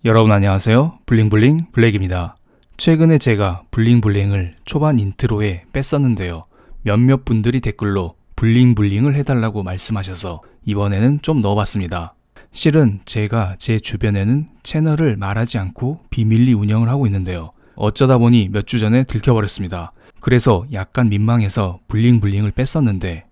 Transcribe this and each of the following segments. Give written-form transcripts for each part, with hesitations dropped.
여러분 안녕하세요. 블링블링 블랙입니다. 최근에 제가 블링블링을 초반 인트로에 뺐었는데요. 몇몇 분들이 댓글로 블링블링을 해달라고 말씀하셔서 이번에는 좀 넣어봤습니다. 실은 제가 제 주변에는 채널을 말하지 않고 비밀리 운영을 하고 있는데요. 어쩌다 보니 몇 주 전에 들켜버렸습니다. 그래서 약간 민망해서 블링블링을 뺐었는데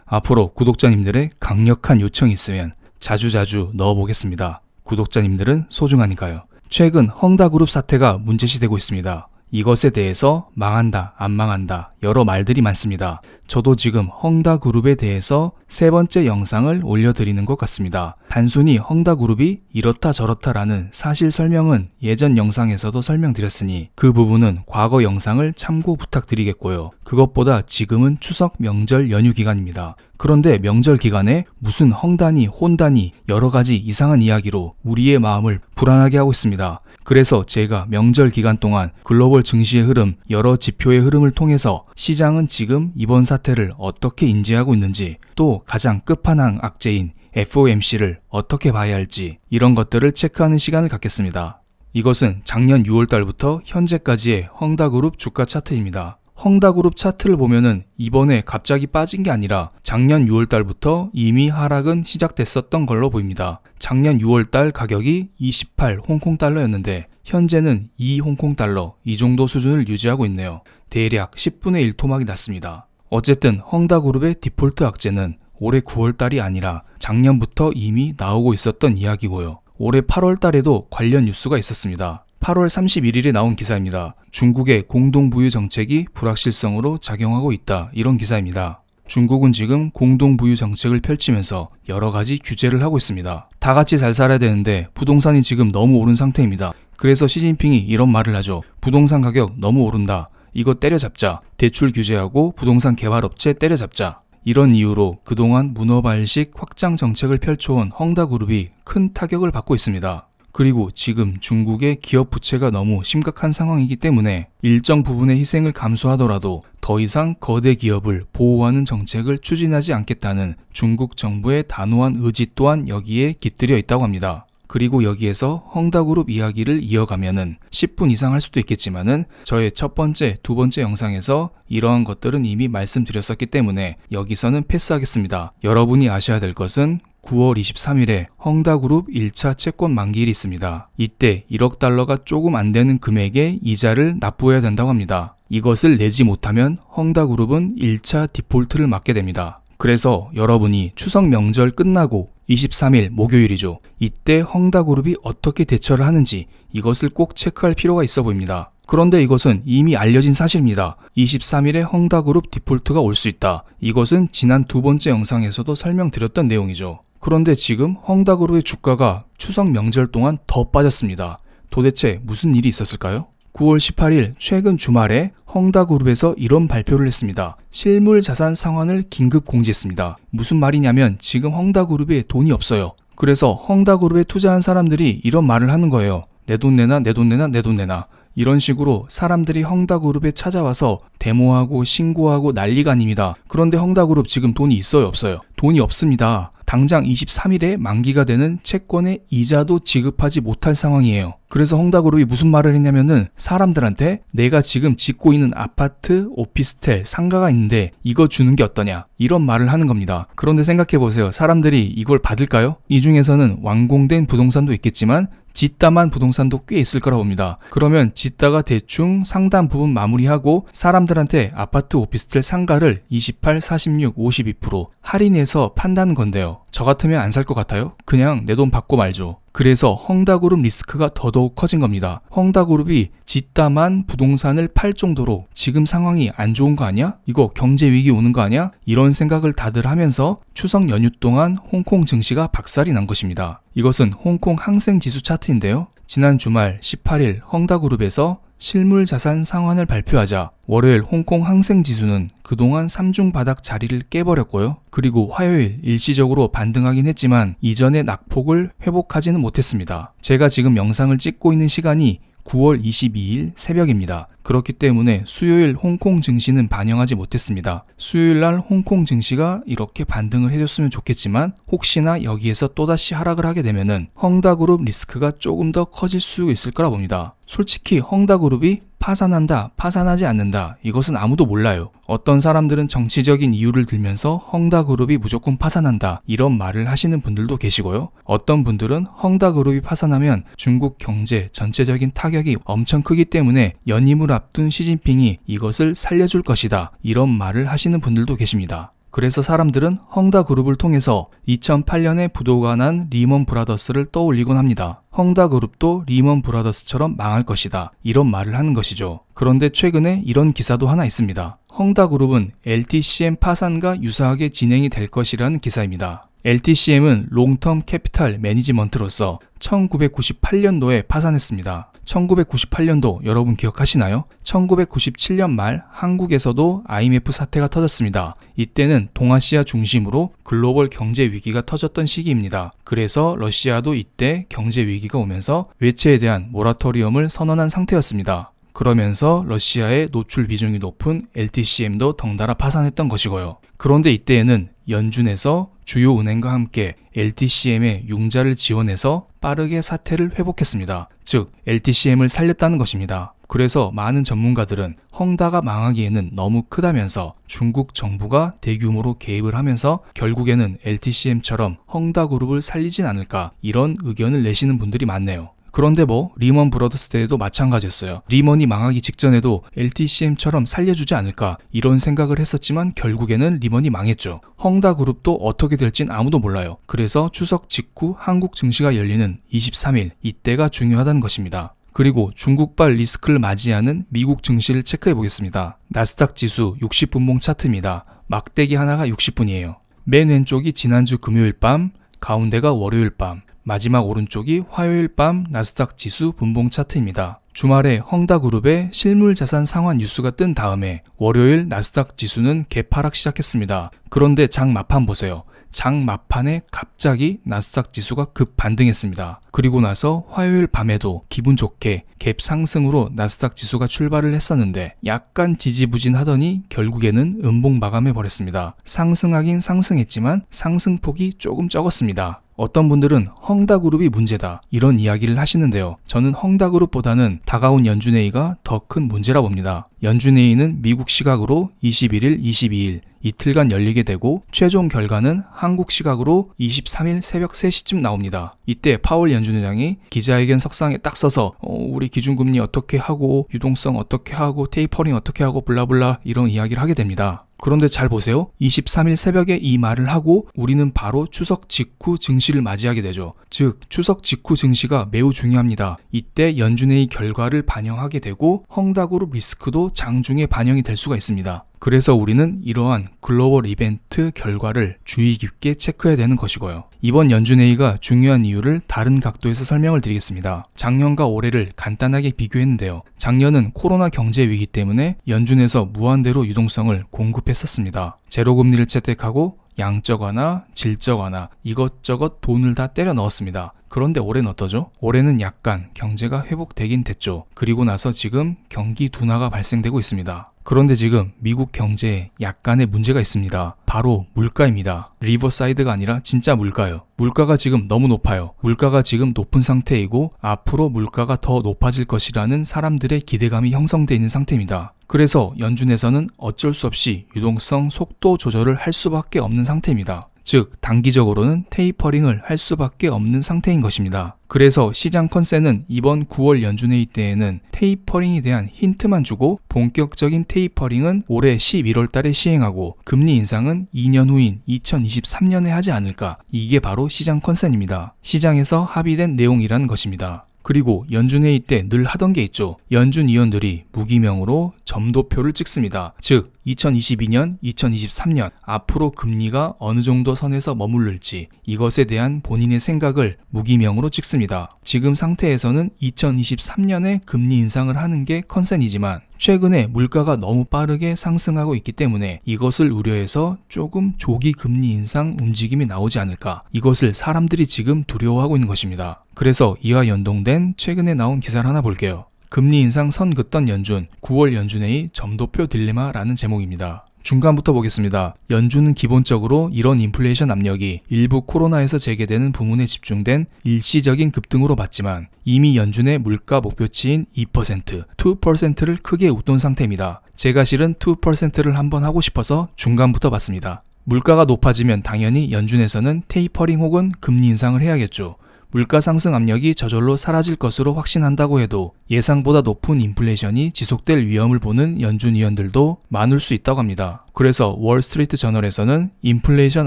앞으로 구독자님들의 강력한 요청이 있으면 자주자주 넣어보겠습니다. 구독자님들은 소중하니까요. 최근 헝다그룹 사태가 문제시되고 있습니다. 이것에 대해서 망한다, 안 망한다 여러 말들이 많습니다. 저도 지금 헝다그룹에 대해서 세 번째 영상을 올려드리는 것 같습니다. 단순히 헝다그룹이 이렇다 저렇다라는 사실 설명은 예전 영상에서도 설명드렸으니 그 부분은 과거 영상을 참고 부탁드리겠고요. 그것보다 지금은 추석 명절 연휴 기간입니다. 그런데 명절 기간에 무슨 헝다니 혼다니 여러가지 이상한 이야기로 우리의 마음을 불안하게 하고 있습니다. 그래서 제가 명절 기간 동안 글로벌 증시의 흐름, 여러 지표의 흐름을 통해서 시장은 지금 이번 사태를 어떻게 인지하고 있는지, 또 가장 끝판왕 악재인 FOMC를 어떻게 봐야 할지 이런 것들을 체크하는 시간을 갖겠습니다. 이것은 작년 6월달부터 현재까지의 헝다그룹 주가 차트입니다. 헝다그룹 차트를 보면은 이번에 갑자기 빠진 게 아니라 작년 6월달부터 이미 하락은 시작됐었던 걸로 보입니다. 작년 6월달 가격이 28 홍콩달러였는데 현재는 2 홍콩달러 이 정도 수준을 유지하고 있네요. 대략 10분의 1 토막이 났습니다. 어쨌든 헝다그룹의 디폴트 악재는 올해 9월달이 아니라 작년부터 이미 나오고 있었던 이야기고요. 올해 8월달에도 관련 뉴스가 있었습니다. 8월 31일에 나온 기사입니다. 중국의 공동부유 정책이 불확실성으로 작용하고 있다. 이런 기사입니다. 중국은 지금 공동부유 정책을 펼치면서 여러 가지 규제를 하고 있습니다. 다 같이 잘 살아야 되는데 부동산이 지금 너무 오른 상태입니다. 그래서 시진핑이 이런 말을 하죠. 부동산 가격 너무 오른다. 이거 때려잡자. 대출 규제하고 부동산 개발업체 때려잡자. 이런 이유로 그동안 문어발식 확장 정책을 펼쳐온 헝다그룹이 큰 타격을 받고 있습니다. 그리고 지금 중국의 기업 부채가 너무 심각한 상황이기 때문에 일정 부분의 희생을 감수하더라도 더 이상 거대 기업을 보호하는 정책을 추진하지 않겠다는 중국 정부의 단호한 의지 또한 여기에 깃들여 있다고 합니다. 그리고 여기에서 헝다그룹 이야기를 이어가면은 10분 이상 할 수도 있겠지만은 저의 첫 번째, 두 번째 영상에서 이러한 것들은 이미 말씀드렸었기 때문에 여기서는 패스하겠습니다. 여러분이 아셔야 될 것은 9월 23일에 헝다그룹 1차 채권 만기일이 있습니다. 이때 1억 달러가 조금 안 되는 금액의 이자를 납부해야 된다고 합니다. 이것을 내지 못하면 헝다그룹은 1차 디폴트를 맞게 됩니다. 그래서 여러분이 추석 명절 끝나고 23일 목요일이죠. 이때 헝다그룹이 어떻게 대처를 하는지 이것을 꼭 체크할 필요가 있어 보입니다. 그런데 이것은 이미 알려진 사실입니다. 23일에 헝다그룹 디폴트가 올 수 있다. 이것은 지난 두 번째 영상에서도 설명드렸던 내용이죠. 그런데 지금 헝다그룹의 주가가 추석 명절 동안 더 빠졌습니다. 도대체 무슨 일이 있었을까요? 9월 18일 최근 주말에 헝다그룹에서 이런 발표를 했습니다. 실물 자산 상환을 긴급 공지했습니다. 무슨 말이냐면 지금 헝다그룹에 돈이 없어요. 그래서 헝다그룹에 투자한 사람들이 이런 말을 하는 거예요. 내 돈 내놔, 내 돈 내놔, 내 돈 내놔. 이런 식으로 사람들이 헝다그룹에 찾아와서 데모하고 신고하고 난리가 아닙니다. 그런데 헝다그룹 지금 돈이 있어요, 없어요? 돈이 없습니다. 당장 23일에 만기가 되는 채권의 이자도 지급하지 못할 상황이에요. 그래서 헝다그룹이 무슨 말을 했냐면은 사람들한테 내가 지금 짓고 있는 아파트, 오피스텔, 상가가 있는데 이거 주는 게 어떠냐 이런 말을 하는 겁니다. 그런데 생각해보세요. 사람들이 이걸 받을까요? 이 중에서는 완공된 부동산도 있겠지만 짓다만 부동산도 꽤 있을 거라 봅니다. 그러면 짓다가 대충 상단 부분 마무리하고 사람들한테 아파트, 오피스텔, 상가를 28, 46, 52% 할인해서 판다는 건데요. 저 같으면 안 살 것 같아요? 그냥 내 돈 받고 말죠. 그래서 헝다그룹 리스크가 더더욱 커진 겁니다. 헝다그룹이 짓다만 부동산을 팔 정도로 지금 상황이 안 좋은 거 아니야? 이거 경제 위기 오는 거 아니야? 이런 생각을 다들 하면서 추석 연휴 동안 홍콩 증시가 박살이 난 것입니다. 이것은 홍콩 항생 지수 차트인데요. 지난 주말 18일 헝다그룹에서 실물 자산 상환을 발표하자 월요일 홍콩 항생지수는 그동안 3중 바닥 자리를 깨버렸고요. 그리고 화요일 일시적으로 반등하긴 했지만 이전의 낙폭을 회복하지는 못했습니다. 제가 지금 영상을 찍고 있는 시간이 9월 22일 새벽입니다. 그렇기 때문에 수요일 홍콩 증시는 반영하지 못했습니다. 수요일 날 홍콩 증시가 이렇게 반등을 해줬으면 좋겠지만 혹시나 여기에서 또다시 하락을 하게 되면은 헝다그룹 리스크가 조금 더 커질 수 있을 거라 봅니다. 솔직히 헝다그룹이 파산한다, 파산하지 않는다, 이것은 아무도 몰라요. 어떤 사람들은 정치적인 이유를 들면서 헝다그룹이 무조건 파산한다, 이런 말을 하시는 분들도 계시고요. 어떤 분들은 헝다그룹이 파산하면 중국 경제 전체적인 타격이 엄청 크기 때문에 연임을 앞둔 시진핑이 이것을 살려줄 것이다, 이런 말을 하시는 분들도 계십니다. 그래서 사람들은 헝다그룹을 통해서 2008년에 부도가 난 리먼 브라더스를 떠올리곤 합니다. 헝다그룹도 리먼 브라더스처럼 망할 것이다, 이런 말을 하는 것이죠. 그런데 최근에 이런 기사도 하나 있습니다. 헝다그룹은 LTCM 파산과 유사하게 진행이 될 것이라는 기사입니다. LTCM은 롱텀 캐피탈 매니지먼트로서 1998년도에 파산했습니다. 1998년도 여러분 기억하시나요? 1997년 말 한국에서도 IMF 사태가 터졌습니다. 이때는 동아시아 중심으로 글로벌 경제 위기가 터졌던 시기입니다. 그래서 러시아도 이때 경제 위기가 오면서 외채에 대한 모라토리엄을 선언한 상태였습니다. 그러면서 러시아의 노출 비중이 높은 LTCM도 덩달아 파산했던 것이고요. 그런데 이때에는 연준에서 주요 은행과 함께 LTCM에 융자를 지원해서 빠르게 사태를 회복했습니다. 즉 LTCM을 살렸다는 것입니다. 그래서 많은 전문가들은 헝다가 망하기에는 너무 크다면서 중국 정부가 대규모로 개입을 하면서 결국에는 LTCM처럼 헝다그룹을 살리진 않을까, 이런 의견을 내시는 분들이 많네요. 그런데 리먼 브라더스 때에도 마찬가지였어요. 리먼이 망하기 직전에도 LTCM처럼 살려주지 않을까, 이런 생각을 했었지만 결국에는 리먼이 망했죠. 헝다그룹도 어떻게 될진 아무도 몰라요. 그래서 추석 직후 한국 증시가 열리는 23일, 이때가 중요하다는 것입니다. 그리고 중국발 리스크를 맞이하는 미국 증시를 체크해 보겠습니다. 나스닥 지수 60분봉 차트입니다. 막대기 하나가 60분이에요. 맨 왼쪽이 지난주 금요일 밤, 가운데가 월요일 밤, 마지막 오른쪽이 화요일 밤 나스닥 지수 분봉 차트입니다. 주말에 헝다그룹의 실물자산 상환 뉴스가 뜬 다음에 월요일 나스닥 지수는 개파락 시작했습니다. 그런데 장 막판 보세요. 장 막판에 갑자기 나스닥 지수가 급 반등했습니다. 그리고 나서 화요일 밤에도 기분 좋게 갭 상승으로 나스닥 지수가 출발을 했었는데 약간 지지부진하더니 결국에는 음봉 마감해 버렸습니다. 상승하긴 상승했지만 상승폭이 조금 적었습니다. 어떤 분들은 헝다그룹이 문제다, 이런 이야기를 하시는데요. 저는 헝다그룹보다는 다가온 연준회의가 더 큰 문제라 봅니다. 연준회의는 미국 시각으로 21일, 22일 이틀간 열리게 되고 최종 결과는 한국 시각으로 23일 새벽 3시쯤 나옵니다. 이때 파월 연준회장이 기자회견 석상에 딱 서서 우리 기준금리 어떻게 하고 유동성 어떻게 하고 테이퍼링 어떻게 하고 블라블라 이런 이야기를 하게 됩니다. 그런데 잘 보세요. 23일 새벽에 이 말을 하고 우리는 바로 추석 직후 증시를 맞이하게 되죠. 즉 추석 직후 증시가 매우 중요합니다. 이때 연준회의 결과를 반영하게 되고 헝다그룹 리스크도 장중에 반영이 될 수가 있습니다. 그래서 우리는 이러한 글로벌 이벤트 결과를 주의 깊게 체크해야 되는 것이고요. 이번 연준회의가 중요한 이유를 다른 각도에서 설명을 드리겠습니다. 작년과 올해를 간단하게 비교했는데요. 작년은 코로나 경제 위기 때문에 연준에서 무한대로 유동성을 공급했었습니다. 제로금리를 채택하고 양적 완화, 질적 완화, 이것저것 돈을 다 때려 넣었습니다. 그런데 올해는 어떠죠? 올해는 약간 경제가 회복되긴 됐죠. 그리고 나서 지금 경기 둔화가 발생되고 있습니다. 그런데 지금 미국 경제에 약간의 문제가 있습니다. 바로 물가입니다. 리버사이드가 아니라 진짜 물가요. 물가가 지금 너무 높아요. 물가가 지금 높은 상태이고 앞으로 물가가 더 높아질 것이라는 사람들의 기대감이 형성되어 있는 상태입니다. 그래서 연준에서는 어쩔 수 없이 유동성 속도 조절을 할 수밖에 없는 상태입니다. 즉 단기적으로는 테이퍼링을 할 수밖에 없는 상태인 것입니다. 그래서 시장 컨센은 이번 9월 연준회의 때에는 테이퍼링에 대한 힌트만 주고 본격적인 테이퍼링은 올해 11월 달에 시행하고 금리 인상은 2년 후인 2023년에 하지 않을까, 이게 바로 시장 컨센입니다. 시장에서 합의된 내용이라는 것입니다. 그리고 연준회의 때 늘 하던 게 있죠. 연준 위원들이 무기명으로 점도표를 찍습니다. 즉 2022년, 2023년 앞으로 금리가 어느 정도 선에서 머무를지 이것에 대한 본인의 생각을 무기명으로 찍습니다. 지금 상태에서는 2023년에 금리 인상을 하는 게 컨센이지만 최근에 물가가 너무 빠르게 상승하고 있기 때문에 이것을 우려해서 조금 조기 금리 인상 움직임이 나오지 않을까, 이것을 사람들이 지금 두려워하고 있는 것입니다. 그래서 이와 연동된 최근에 나온 기사를 하나 볼게요. 금리 인상 선 긋던 연준, 9월 연준회의 점도표 딜레마라는 제목입니다. 중간부터 보겠습니다. 연준은 기본적으로 이런 인플레이션 압력이 일부 코로나에서 재개되는 부문에 집중된 일시적인 급등으로 봤지만 이미 연준의 물가 목표치인 2%, 2%를 크게 웃돈 상태입니다. 제가 실은 2%를 한번 하고 싶어서 중간부터 봤습니다. 물가가 높아지면 당연히 연준에서는 테이퍼링 혹은 금리 인상을 해야겠죠. 물가 상승 압력이 저절로 사라질 것으로 확신한다고 해도 예상보다 높은 인플레이션이 지속될 위험을 보는 연준 위원들도 많을 수 있다고 합니다. 그래서 월스트리트 저널에서는 인플레이션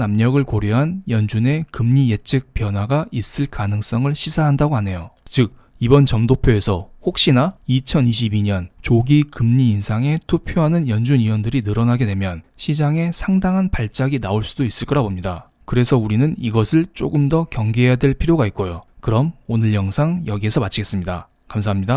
압력을 고려한 연준의 금리 예측 변화가 있을 가능성을 시사한다고 하네요. 즉, 이번 점도표에서 혹시나 2022년 조기 금리 인상에 투표하는 연준 위원들이 늘어나게 되면 시장에 상당한 발작이 나올 수도 있을 거라 봅니다. 그래서 우리는 이것을 조금 더 경계해야 될 필요가 있고요. 그럼 오늘 영상 여기에서 마치겠습니다. 감사합니다.